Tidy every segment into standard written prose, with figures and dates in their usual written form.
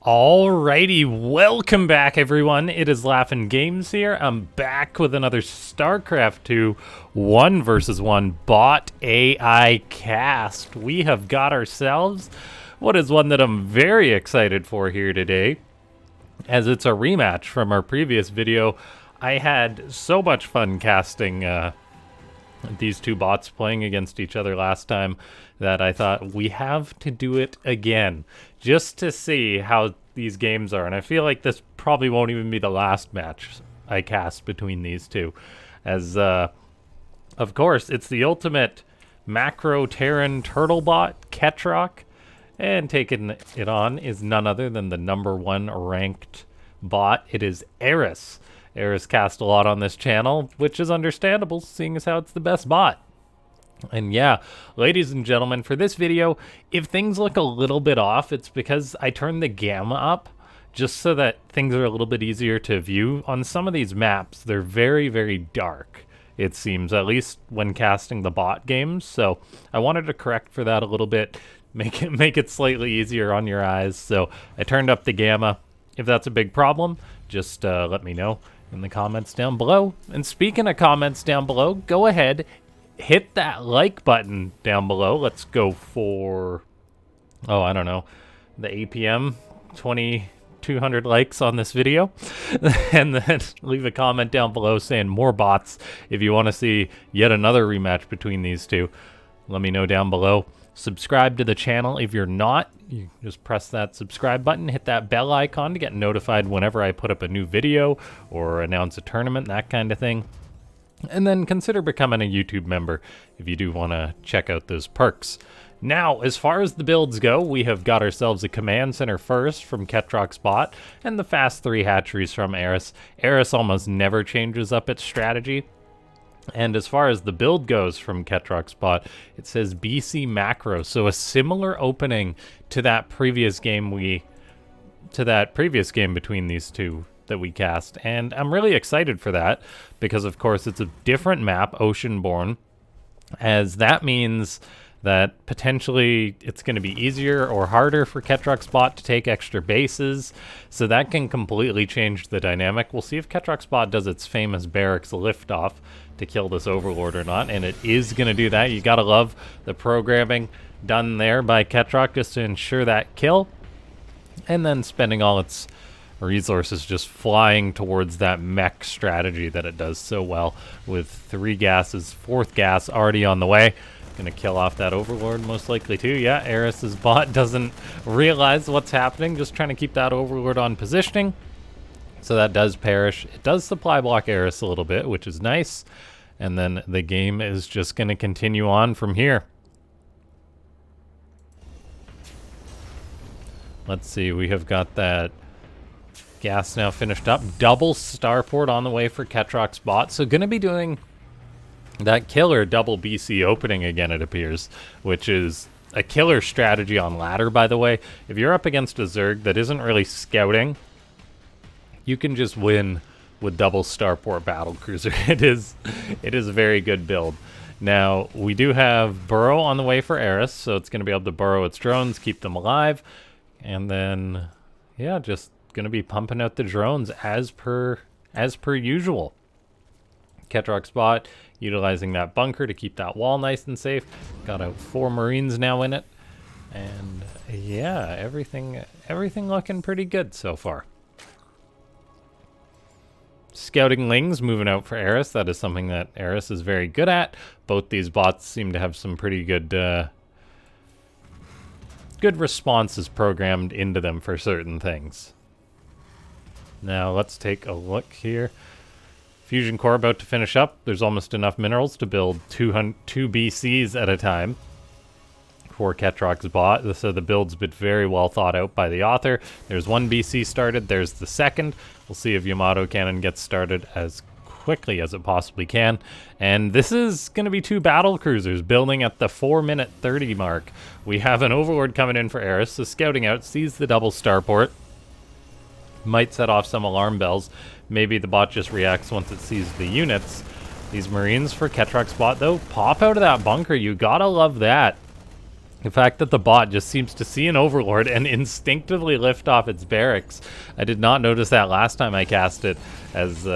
Alrighty, welcome back everyone. It is LaughNgamez here. I'm back with another Starcraft 2 1 versus 1 bot AI cast. We have got ourselves what is one that I'm very excited for here today, as it's a rematch from our previous video. I had so much fun casting these two bots playing against each other last time that I thought we have to do it again just to see how these games are. And I feel like this probably won't even be the last match I cast between these two, as of course it's the ultimate macro Terran turtle bot, Ketroc, and taking it on is none other than the #1 ranked bot. It is Eris. Eris cast a lot on this channel, which is understandable, seeing as how it's the best bot. And yeah, ladies and gentlemen, for this video, if things look a little bit off, it's because I turned the gamma up just so that things are a little bit easier to view. On some of these maps, they're very, very dark, it seems, at least when casting the bot games. So I wanted to correct for that a little bit, make it slightly easier on your eyes. So I turned up the gamma. If that's a big problem, just let me know in the comments down below. And speaking of comments down below, go ahead, hit that like button down below. Let's go for, oh, I don't know, the APM 200 likes on this video. And then leave a comment down below saying more bots. If you want to see yet another rematch between these two, let me know down below. Subscribe to the channel if you're not. You just press that subscribe button, hit that bell icon to get notified whenever I put up a new video or announce a tournament, that kind of thing. And then consider becoming a YouTube member if you do want to check out those perks. Now, as far as the builds go, we have got ourselves a command center first from Ketroc's bot, and the fast 3 hatcheries from Eris. Eris almost never changes up its strategy. And as far as the build goes from Ketroc's bot, it says BC macro, so a similar opening to that previous game between these two that we cast. And I'm really excited for that because of course it's a different map, Oceanborn, as that means that potentially it's going to be easier or harder for Ketroc's bot to take extra bases, so that can completely change the dynamic. We'll see if Ketroc's bot does its famous barracks liftoff to kill this overlord or not, and it is going to do that. You gotta love the programming done there by Ketroc just to ensure that kill, and then spending all its resources just flying towards that mech strategy that it does so well with 3 gases, 4th gas already on the way. Gonna kill off that overlord most likely too. Yeah, Eris's bot doesn't realize what's happening, just trying to keep that overlord on positioning. So that does perish. It does supply block Eris a little bit, which is nice. And then the game is just going to continue on from here. Let's see, we have got that gas now finished up. Double starport on the way for Ketroc's bot. So going to be doing that killer double BC opening again, it appears, which is a killer strategy on ladder, by the way. If you're up against a Zerg that isn't really scouting, you can just win with double starport battlecruiser. It is a very good build. Now, we do have burrow on the way for Eris, so it's going to be able to burrow its drones, keep them alive, and then, yeah, just going to be pumping out the drones as per usual. Ketroc's bot utilizing that bunker to keep that wall nice and safe. Got 4 Marines now in it, and yeah, everything looking pretty good so far. Scouting Lings moving out for Eris. That is something that Eris is very good at. Both these bots seem to have some pretty good good responses programmed into them for certain things. Now let's take a look here. Fusion core about to finish up. There's almost enough minerals to build 2 BCs at a time for Ketroc's bot, so the build's been very well thought out by the author. There's 1 BC started, there's the second. We'll see if Yamato Cannon gets started as quickly as it possibly can. And this is going to be 2 battle cruisers building at the 4-minute 30 mark. We have an overlord coming in for Eris, so scouting out, sees the double starport. Might set off some alarm bells. Maybe the bot just reacts once it sees the units. These Marines for Ketroc's bot, though, pop out of that bunker. You gotta love that. The fact that the bot just seems to see an Overlord and instinctively lift off its barracks. I did not notice that last time I cast it, as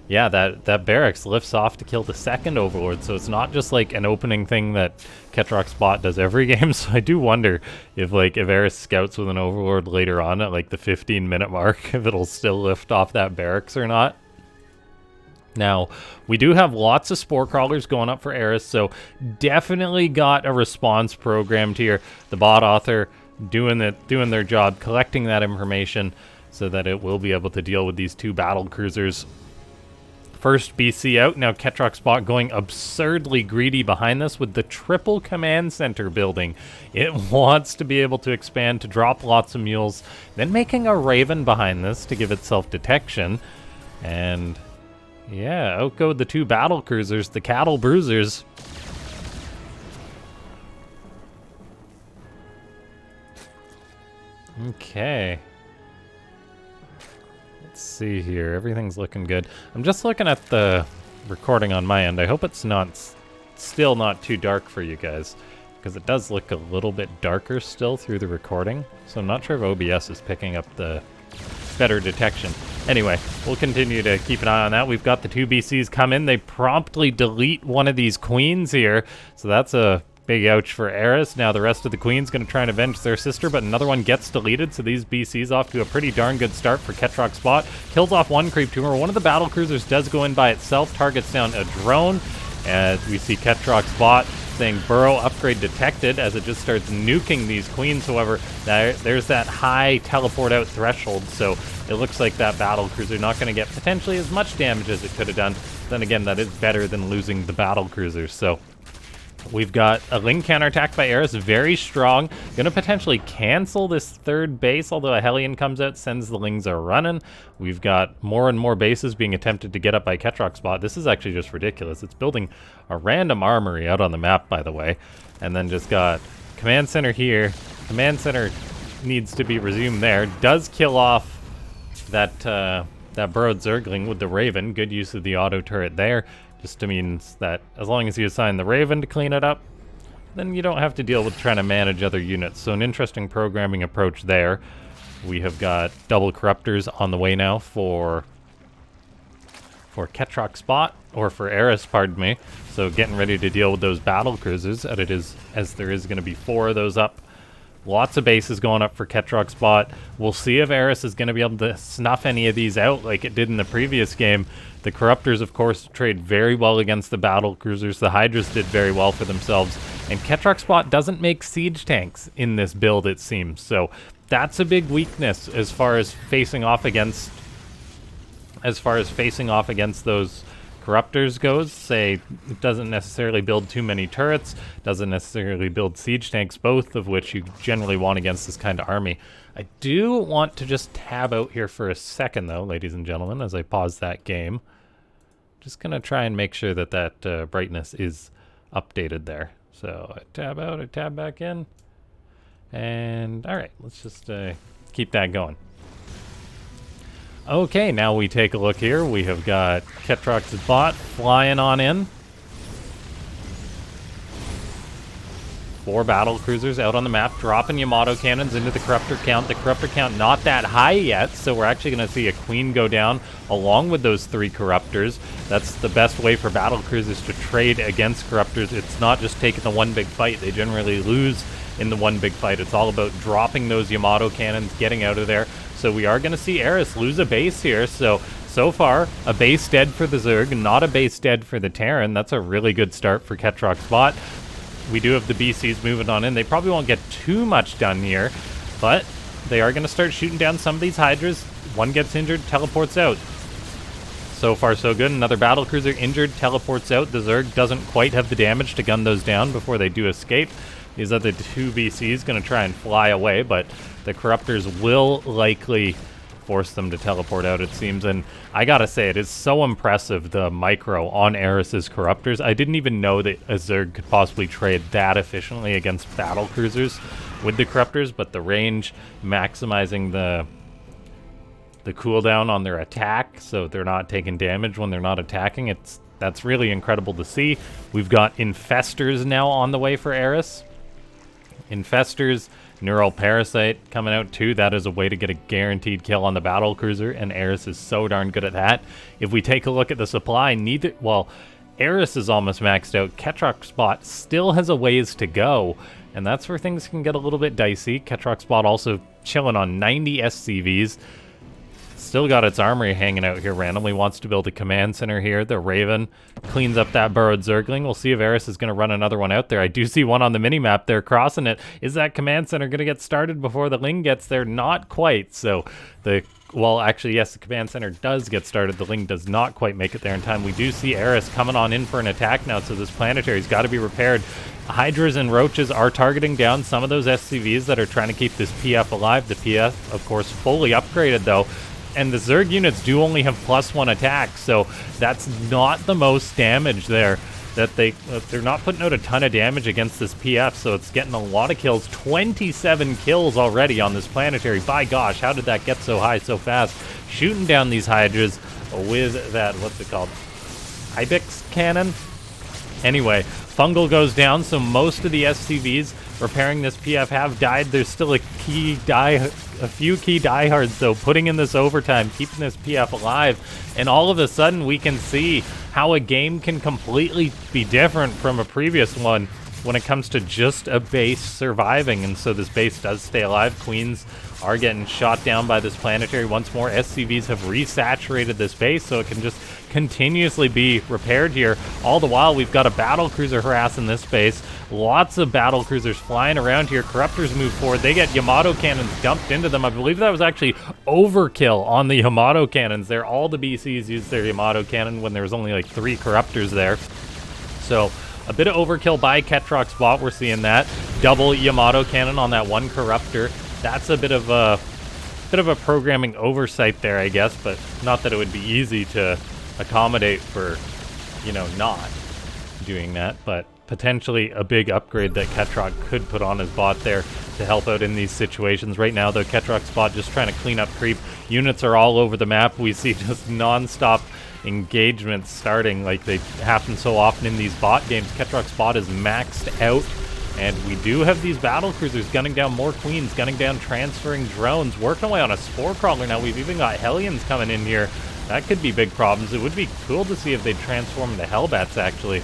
yeah, that barracks lifts off to kill the second Overlord, so it's not just like an opening thing that Ketroc's bot does every game. So I do wonder if Eris scouts with an Overlord later on at like the 15-minute mark, if it'll still lift off that barracks or not. Now, we do have lots of spore crawlers going up for Eris, so definitely got a response programmed here. The bot author doing their job, collecting that information so that it will be able to deal with these two battle cruisers. First BC out. Now Ketroc's bot going absurdly greedy behind this with the triple command center building. It wants to be able to expand, to drop lots of mules, then making a Raven behind this to give itself detection. And yeah, out go the two battle cruisers, the cattle bruisers. Okay. Let's see here. Everything's looking good. I'm just looking at the recording on my end. I hope it's still not too dark for you guys, because it does look a little bit darker still through the recording. So I'm not sure if OBS is picking up the better detection. Anyway, we'll continue to keep an eye on that. We've got the two BCs come in. They promptly delete one of these queens here. So that's a big ouch for Eris. Now the rest of the queens going to try and avenge their sister, but another one gets deleted. So these BCs off to a pretty darn good start for Ketroc's bot. Kills off one creep tumor. One of the battle cruisers does go in by itself. Targets down a drone. And we see Ketroc's bot saying burrow upgrade detected as it just starts nuking these queens. However, there's that high teleport out threshold, so it looks like that battle cruiser not going to get potentially as much damage as it could have done. Then again, that is better than losing the battle cruisers. So we've got a Ling counterattack by Eris, very strong. Gonna potentially cancel this third base, although a Hellion comes out, sends the Lings a running. We've got more and more bases being attempted to get up by Ketroc's bot. This is actually just ridiculous. It's building a random armory out on the map, by the way. And then just got command center here. Command center needs to be resumed there. Does kill off that burrowed Zergling with the Raven. Good use of the auto turret there. Just means that as long as you assign the Raven to clean it up, then you don't have to deal with trying to manage other units. So an interesting programming approach there. We have got double Corruptors on the way now for Ketroc's bot, or for Eris, pardon me. So getting ready to deal with those battle cruisers, as there is going to be 4 of those up. Lots of bases going up for Ketroc's bot. We'll see if Eris is going to be able to snuff any of these out like it did in the previous game. The Corruptors, of course, trade very well against the battle cruisers. The Hydras did very well for themselves. And Ketroc's bot doesn't make siege tanks in this build, it seems. So that's a big weakness as far as facing off against those Corruptors goes. Say, it doesn't necessarily build too many turrets, doesn't necessarily build siege tanks, both of which you generally want against this kind of army. I do want to just tab out here for a second, though, ladies and gentlemen, as I pause that game. Just going to try and make sure that brightness is updated there. So I tab out, I tab back in. And all right, let's just keep that going. Okay, now we take a look here. We have got Ketroc's bot flying on in. 4 battle cruisers out on the map, dropping Yamato cannons into the Corruptor count. The Corruptor count not that high yet, so we're actually going to see a Queen go down along with those 3 Corruptors. That's the best way for battle cruisers to trade against Corruptors. It's not just taking the one big fight. They generally lose in the one big fight. It's all about dropping those Yamato cannons, getting out of there. So we are going to see Eris lose a base here. So far, a base dead for the Zerg, not a base dead for the Terran. That's a really good start for Ketroc's bot. We do have the BCs moving on in. They probably won't get too much done here, but they are going to start shooting down some of these Hydras. One gets injured, teleports out. So far, so good. Another battle cruiser injured, teleports out. The Zerg doesn't quite have the damage to gun those down before they do escape. These other 2 BCs going to try and fly away, but the Corruptors will likely force them to teleport out, it seems. And I gotta say, it is so impressive, the micro on Eris's Corruptors. I didn't even know that a Zerg could possibly trade that efficiently against battle cruisers with the Corruptors, but the range, maximizing the cooldown on their attack, so they're not taking damage when they're not attacking, that's really incredible to see. We've got Infestors now on the way for Eris. Infestors, Neural Parasite coming out too. That is a way to get a guaranteed kill on the battle cruiser, and Eris is so darn good at that. If we take a look at the supply, Eris is almost maxed out. Ketroc's bot still has a ways to go, and that's where things can get a little bit dicey. Ketroc's bot also chilling on 90 SCVs. Still got its armory hanging out here randomly. Wants to build a command center here. The Raven cleans up that burrowed Zergling. We'll see if Eris is going to run another one out there. I do see one on the minimap there crossing it. Is that command center going to get started before the Ling gets there? Not quite. So well, actually, yes, the command center does get started. The Ling does not quite make it there in time. We do see Eris coming on in for an attack now, so this planetary's got to be repaired. Hydras and Roaches are targeting down some of those SCVs that are trying to keep this PF alive. The PF, of course, fully upgraded, though. And the Zerg units do only have +1 attack, so that's not the most damage there. That they're not putting out a ton of damage against this PF, so it's getting a lot of kills. 27 kills already on this planetary. By gosh, how did that get so high so fast? Shooting down these Hydras with that, what's it called? Ibex cannon? Anyway, Fungal goes down, so most of the SCVs repairing this PF have died. There's still a few key diehards, though, putting in this overtime, keeping this PF alive, and all of a sudden we can see how a game can completely be different from a previous one when it comes to just a base surviving. And so this base does stay alive. Queens are getting shot down by this planetary once more. SCVs have resaturated this base, so it can just continuously be repaired here. All the while, we've got a battle cruiser harassing this base. Lots of battle cruisers flying around here. Corruptors move forward. They get Yamato cannons dumped into them. I believe that was actually overkill on the Yamato cannons there. All the BCs used their Yamato cannon when there was only like 3 Corruptors there. So a bit of overkill by Ketroc's bot. We're seeing that. Double Yamato cannon on that one Corruptor. That's a bit of a programming oversight there, I guess, but not that it would be easy to accommodate for, not doing that, but potentially a big upgrade that Ketroc could put on his bot there to help out in these situations. Right now, though, Ketroc's bot just trying to clean up creep. Units are all over the map. We see just non-stop engagements starting like they happen so often in these bot games. Ketroc's bot is maxed out, and we do have these battle cruisers gunning down more Queens, gunning down transferring drones, working away on a Spore Crawler now. We've even got Hellions coming in here. That could be big problems. It would be cool to see if they transform into Hellbats, actually.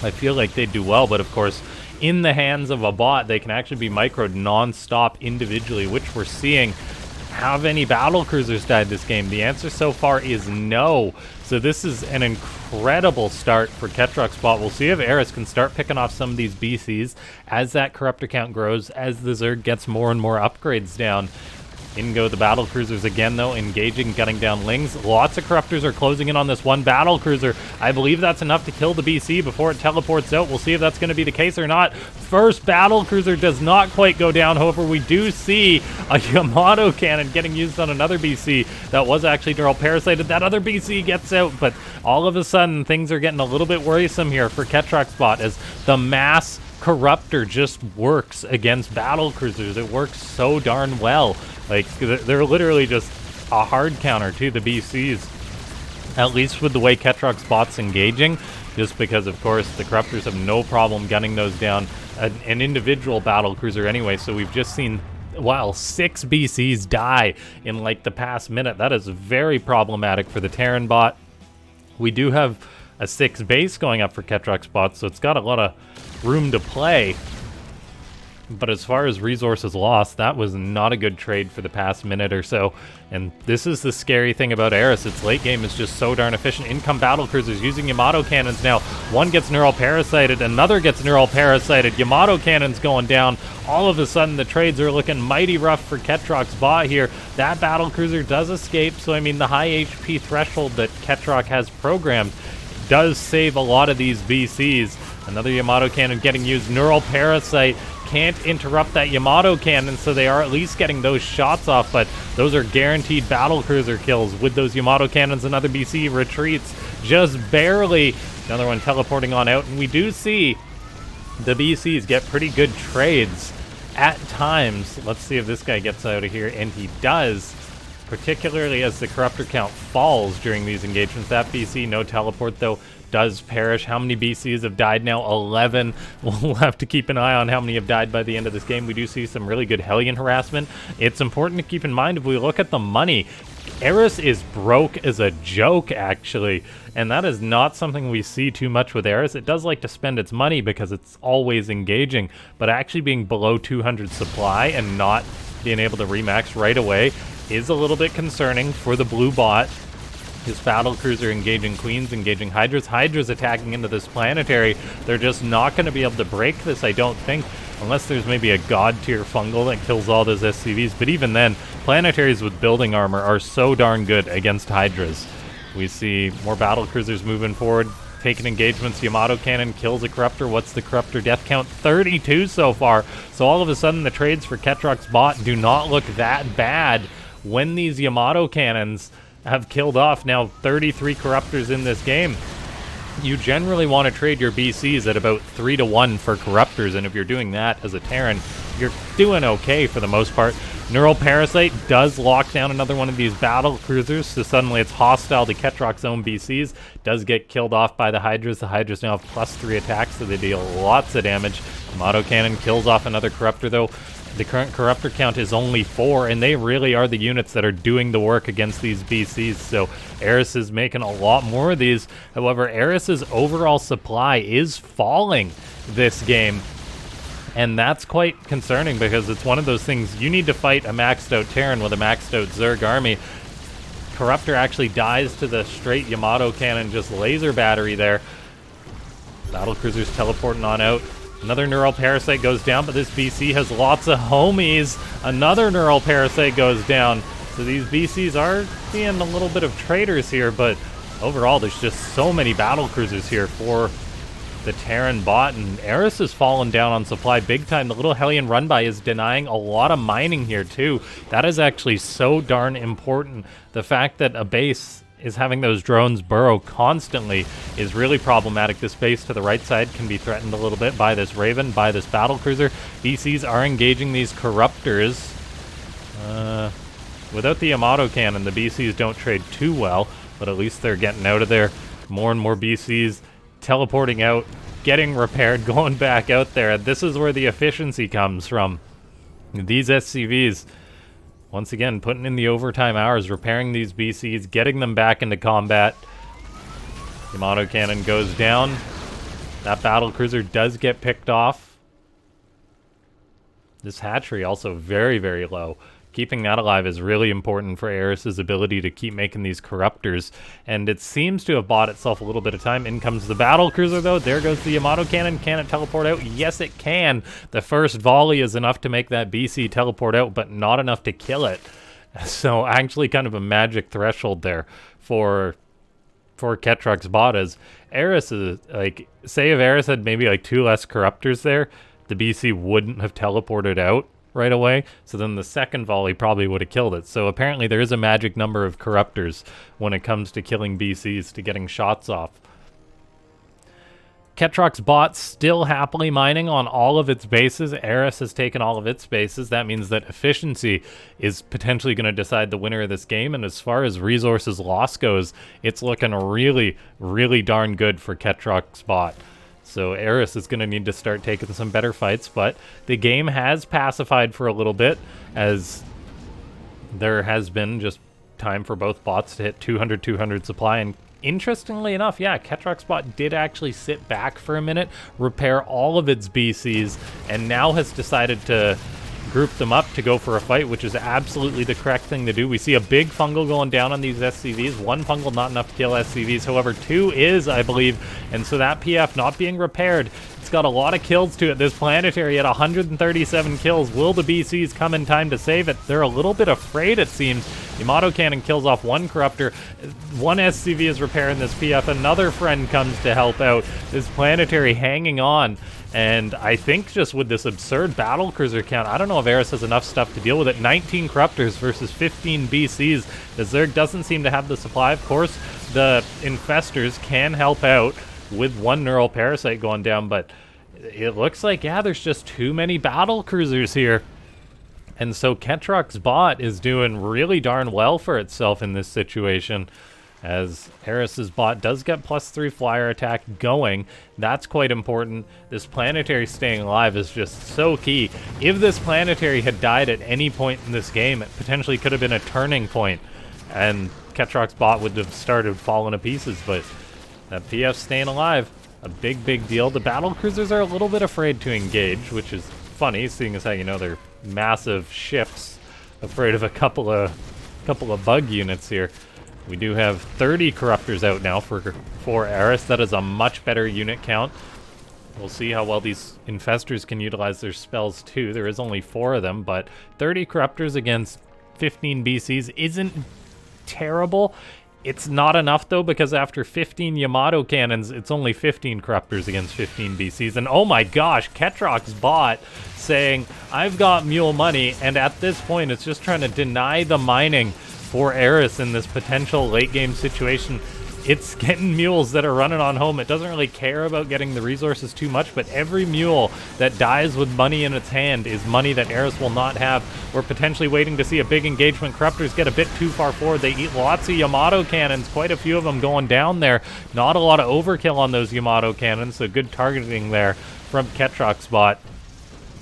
I feel like they'd do well, but of course, in the hands of a bot, they can actually be microed non-stop individually, which we're seeing. Have any battle cruisers died this game? The answer so far is no. So this is an incredible start for Ketroc's bot. We'll see if Eris can start picking off some of these BCs as that Corruptor count grows, as the Zerg gets more and more upgrades down. In go the battle cruisers again, though, engaging, gunning down Lings. Lots of Corruptors are closing in on this one battle cruiser. I believe that's enough to kill the BC before it teleports out. We'll see if that's going to be the case or not. First battle cruiser does not quite go down. However, we do see a Yamato cannon getting used on another BC that was actually neural parasited. That other BC gets out, but all of a sudden things are getting a little bit worrisome here for Ketroc's bot as the mass Corruptor just works against battle cruisers. It works so darn well. Like, they're literally just a hard counter to the BCs, at least with the way Ketroc's bot's engaging, just because, of course, the Corruptors have no problem gunning those down an individual battle cruiser anyway. So we've just seen, wow, 6 BCs die in, like, the past minute. That is very problematic for the Terran bot. We do have a 6 base going up for Ketroc's bot, so it's got a lot of room to play. But as far as resources lost, that was not a good trade for the past minute or so. And this is the scary thing about Eris. Its late game is just so darn efficient. Income battle cruisers using Yamato cannons now. One gets neural parasited, another gets neural parasited. Yamato cannons going down. All of a sudden, the trades are looking mighty rough for Ketroc's bot here. That battle cruiser does escape, so I mean, the high HP threshold that Ketroc has programmed does save a lot of these BCs. Another Yamato cannon getting used. Neural Parasite can't interrupt that Yamato cannon, so they are at least getting those shots off, but those are guaranteed battle cruiser kills with those Yamato cannons. Another BC retreats just barely. Another one teleporting on out, and we do see the BCs get pretty good trades at times. Let's see if this guy gets out of here, and he does, particularly as the Corruptor count falls during these engagements. That BC, no teleport though, does perish. How many BCs have died now? 11. We'll have to keep an eye on how many have died by the end of this game. We do see some really good Hellion harassment. It's important to keep in mind, if we look at the money, Eris is broke as a joke, actually, and that is not something we see too much with Eris. It does like to spend its money because it's always engaging, but actually being below 200 supply and not being able to remax right away is a little bit concerning for the blue bot. His battle cruiser engaging queens, engaging hydras. Hydras attacking into this planetary. They're just not going to be able to break this, I don't think, unless there's maybe a god tier fungal that kills all those SCVs. But even then, planetaries with building armor are so darn good against hydras. We see more battle cruisers moving forward, taking engagements. Yamato cannon kills a Corruptor. What's the Corruptor death count? 32 so far. So all of a sudden, the trades for Ketroc's bot do not look that bad when these Yamato cannons have killed off now 33 Corruptors in this game. You generally want to trade your BCs at about 3-to-1 for Corruptors, and if you're doing that as a Terran, you're doing okay for the most part. Neural Parasite does lock down another one of these battle cruisers, so suddenly it's hostile to Ketroc's own BCs. Does get killed off by the Hydras. The Hydras now have +3 attacks, so they deal lots of damage. Yamato cannon kills off another Corruptor, though. The current Corruptor count is only 4, and they really are the units that are doing the work against these BCs, so Eris is making a lot more of these. However, Eris's overall supply is falling this game, and that's quite concerning because it's one of those things, you need to fight a maxed out Terran with a maxed out Zerg army. Corruptor actually dies to the straight Yamato cannon, just laser battery there. Battlecruisers teleporting on out. Another Neural Parasite goes down, but this BC has lots of homies. Another Neural Parasite goes down. So these BCs are being a little bit of traitors here, but overall there's just so many battle cruisers here for the Terran bot, and Eris has fallen down on supply big time. The little Hellion run-by is denying a lot of mining here too. That is actually so darn important. The fact that a base is having those drones burrow constantly is really problematic. This base to the right side can be threatened a little bit by this Raven, by this battlecruiser. BCs are engaging these Corruptors. Without the Yamato cannon, the BCs don't trade too well, but at least they're getting out of there. More and more BCs teleporting out, getting repaired, going back out there. This is where the efficiency comes from. These SCVs, once again, putting in the overtime hours, repairing these BCs, getting them back into combat. Yamato cannon goes down. That battle cruiser does get picked off. This hatchery also very, very low. Keeping that alive is really important for Eris's ability to keep making these Corruptors, and it seems to have bought itself a little bit of time. In comes the battle cruiser, though. There goes the Yamato cannon. Can it teleport out? Yes, it can. The first volley is enough to make that BC teleport out, but not enough to kill it. So actually kind of a magic threshold there for Ketroc's bot, as Eris is, like, say if Eris had maybe like 2 less Corruptors there, the BC wouldn't have teleported out right away, so then the second volley probably would have killed it. So apparently there is a magic number of Corruptors when it comes to killing BCs, to getting shots off. Ketroc's bot still happily mining on all of its bases. Eris has taken all of its bases. That means that efficiency is potentially going to decide the winner of this game, and as far as resources loss goes, it's looking really, really darn good for Ketroc's bot. So Eris is going to need to start taking some better fights, but the game has pacified for a little bit, as there has been just time for both bots to hit 200 supply. And interestingly enough, yeah, Ketroc's bot did actually sit back for a minute, repair all of its BCs, and now has decided to group them up to go for a fight, which is absolutely the correct thing to do. We see a big fungal going down on these SCVs. 1 fungal not enough to kill SCVs. However, 2 is, I believe. And so that PF not being repaired, it's got a lot of kills to it. This planetary at 137 kills. Will the BCs come in time to save it? They're a little bit afraid, it seems. Yamato cannon kills off 1 Corruptor. 1 SCV is repairing this PF. Another friend comes to help out. This planetary hanging on. And I think just with this absurd battlecruiser count, I don't know if Eris has enough stuff to deal with it. 19 Corruptors versus 15 BCs. The Zerg doesn't seem to have the supply. Of course, the Infestors can help out with 1 Neural Parasite going down, but it looks like, yeah, there's just too many battlecruisers here. And so Ketroc's bot is doing really darn well for itself in this situation. as Eris's bot does get +3 flyer attack going. That's quite important. This planetary staying alive is just so key. If this planetary had died at any point in this game, it potentially could have been a turning point, and Ketroc's bot would have started falling to pieces, but that PF staying alive, a big deal. The battle cruisers are a little bit afraid to engage, which is funny, seeing as how, you know, they're massive ships, afraid of a couple of bug units here. We do have 30 Corruptors out now for Eris. That is a much better unit count. We'll see how well these Infestors can utilize their spells too. There is only 4 of them, but 30 Corruptors against 15 BCs isn't terrible. It's not enough though, because after 15 Yamato cannons, it's only 15 Corruptors against 15 BCs. And oh my gosh, Ketroc's bot saying, I've got mule money, and at this point it's just trying to deny the mining for Eris in this potential late game situation. It's getting mules that are running on home. It doesn't really care about getting the resources too much, but every mule that dies with money in its hand is money that Eris will not have. We're potentially waiting to see a big engagement. Corruptors get a bit too far forward. They eat lots of Yamato cannons, quite a few of them going down there. Not a lot of overkill on those Yamato cannons, so good targeting there from Ketroc's bot.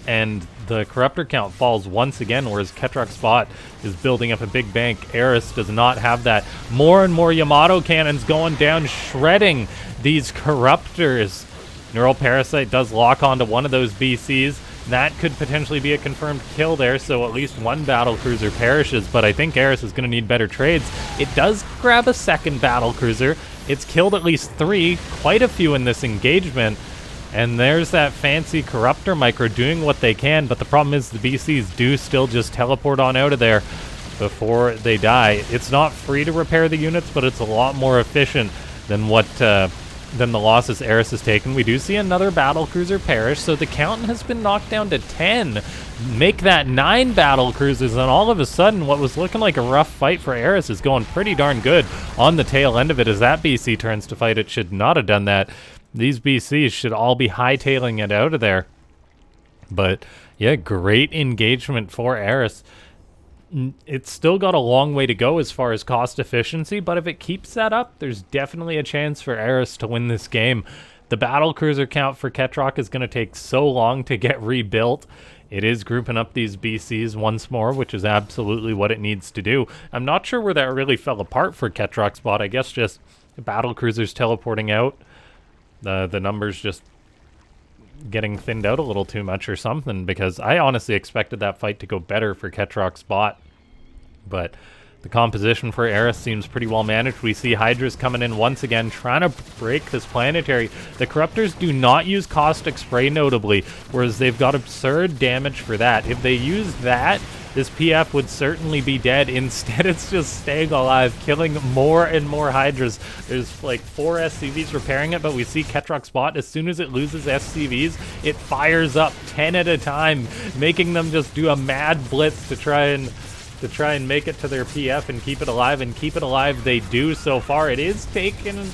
And the Corruptor count falls once again, whereas Ketroc's bot is building up a big bank. Eris does not have that. More and more Yamato cannons going down, shredding these Corruptors. Neural Parasite does lock onto one of those BCs. That could potentially be a confirmed kill there, so at least one battle cruiser perishes, but I think Eris is going to need better trades. It does grab a second battle cruiser. It's killed at least 3, quite a few in this engagement. And there's that fancy Corruptor micro doing what they can, but the problem is the BCs do still just teleport on out of there before they die. It's not free to repair the units, but it's a lot more efficient than than the losses Eris has taken. We do see another battle cruiser perish, so the count has been knocked down to 10. Make that 9 battle cruisers, and all of a sudden what was looking like a rough fight for Eris is going pretty darn good on the tail end of it. As that BC turns to fight, it should not have done that. These BCs should all be hightailing it out of there. But yeah, great engagement for Eris. It's still got a long way to go as far as cost efficiency, but if it keeps that up, there's definitely a chance for Eris to win this game. The battle cruiser count for Ketroc is going to take so long to get rebuilt. It is grouping up these BCs once more, which is absolutely what it needs to do. I'm not sure where that really fell apart for Ketroc's bot. I guess just battle cruisers teleporting out. The numbers just getting thinned out a little too much or something, because I honestly expected that fight to go better for Ketroc's bot. But the composition for Eris seems pretty well managed. We see Hydras coming in once again, trying to break this planetary. The Corruptors do not use Caustic Spray notably, whereas they've got absurd damage for that. If they use that, this PF would certainly be dead. Instead, it's just staying alive, killing more and more Hydras. There's like 4 SCVs repairing it, but we see Ketroc's bot, as soon as it loses SCVs, it fires up 10 at a time, making them just do a mad blitz to try and make it to their PF and keep it alive, and keep it alive they do so far. It is taking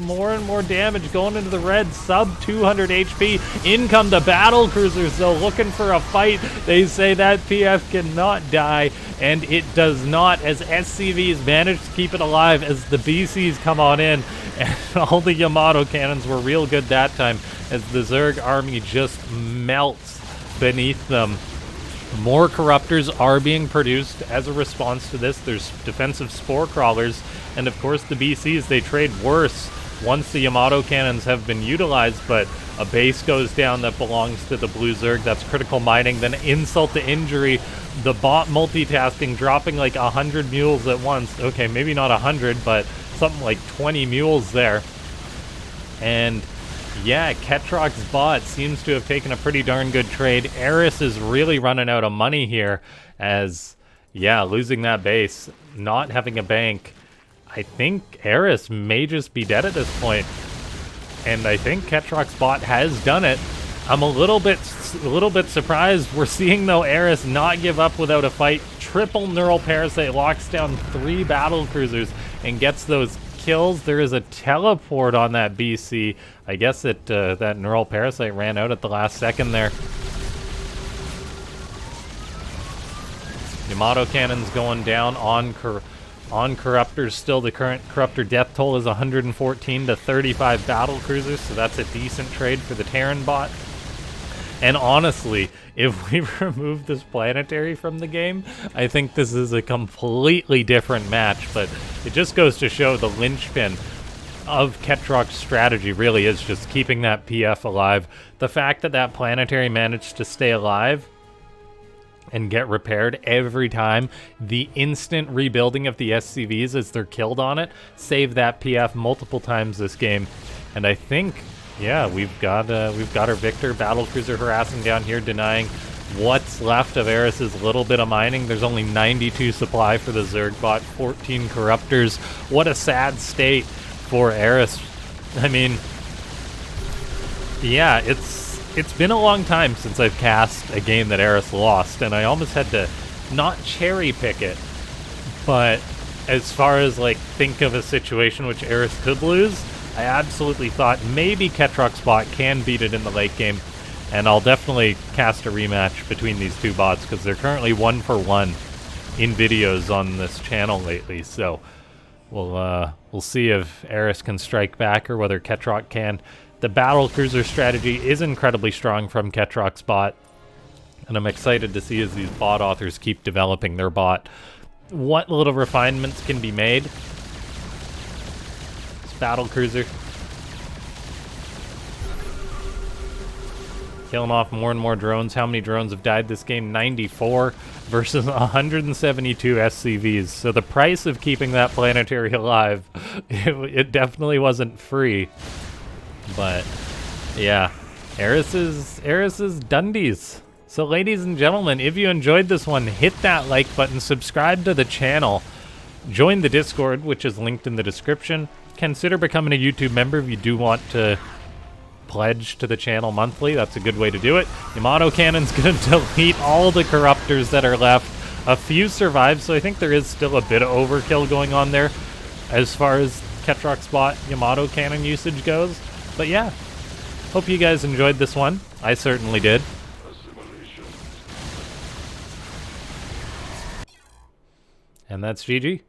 more and more damage, going into the red, sub 200 HP. In come the battle cruisers though, looking for a fight. They say that PF cannot die, and it does not, as SCVs manage to keep it alive as the BCs come on in. And all the Yamato cannons were real good that time, as the Zerg army just melts beneath them. More Corruptors are being produced as a response to this. There's defensive Spore Crawlers, and of course the BCs, they trade worse once the Yamato cannons have been utilized, but a base goes down that belongs to the Blue Zerg. That's critical mining, then insult to injury. The bot multitasking, dropping like 100 mules at once. Okay, maybe not 100, but something like 20 mules there. And yeah, Ketroc's bot seems to have taken a pretty darn good trade. Eris is really running out of money here, as, yeah, losing that base, not having a bank. I think Eris may just be dead at this point. And I think Ketroc's bot has done it. I'm a little bit surprised. We're seeing, though, Eris not give up without a fight. Triple Neural Parasite locks down 3 battle cruisers and gets those kills. There is a teleport on that BC. I guess that that Neural Parasite ran out at the last second there. Yamato cannons going down on On Corruptors, still the current Corruptor death toll is 114 to 35 battle cruisers, so that's a decent trade for the Terran bot. And honestly, if we remove this planetary from the game, I think this is a completely different match, but it just goes to show the linchpin of Ketroc's strategy really is just keeping that PF alive. The fact that that planetary managed to stay alive and get repaired every time, the instant rebuilding of the SCVs as they're killed on it, saved that PF multiple times this game. And I think, yeah, we've got our Victor battlecruiser harassing down here, denying what's left of Eris's little bit of mining. There's only 92 supply for the Zerg bot, 14 Corruptors. What a sad state for Eris. I mean, yeah, it's been a long time since I've cast a game that Eris lost, and I almost had to not cherry pick it, but as far as like think of a situation which Eris could lose, I absolutely thought maybe Ketroc's bot can beat it in the late game, and I'll definitely cast a rematch between these two bots because they're currently 1 for 1 in videos on this channel lately. So we'll see if Eris can strike back or whether Ketroc can. The battle cruiser strategy is incredibly strong from Ketroc's bot, and I'm excited to see as these bot authors keep developing their bot what little refinements can be made. This battle cruiser killing off more and more drones. How many drones have died this game? 94 versus 172 SCVs. So the price of keeping that planetary alive, it definitely wasn't free. But yeah, Eris is Dundies. So ladies and gentlemen, if you enjoyed this one, hit that like button, subscribe to the channel, join the Discord, which is linked in the description. Consider becoming a YouTube member if you do want to pledge to the channel monthly. That's a good way to do it. Yamato Cannon's going to delete all the Corruptors that are left. A few survive, so I think there is still a bit of overkill going on there as far as Ketroc's bot Yamato Cannon usage goes. But yeah, hope you guys enjoyed this one. I certainly did. And that's GG.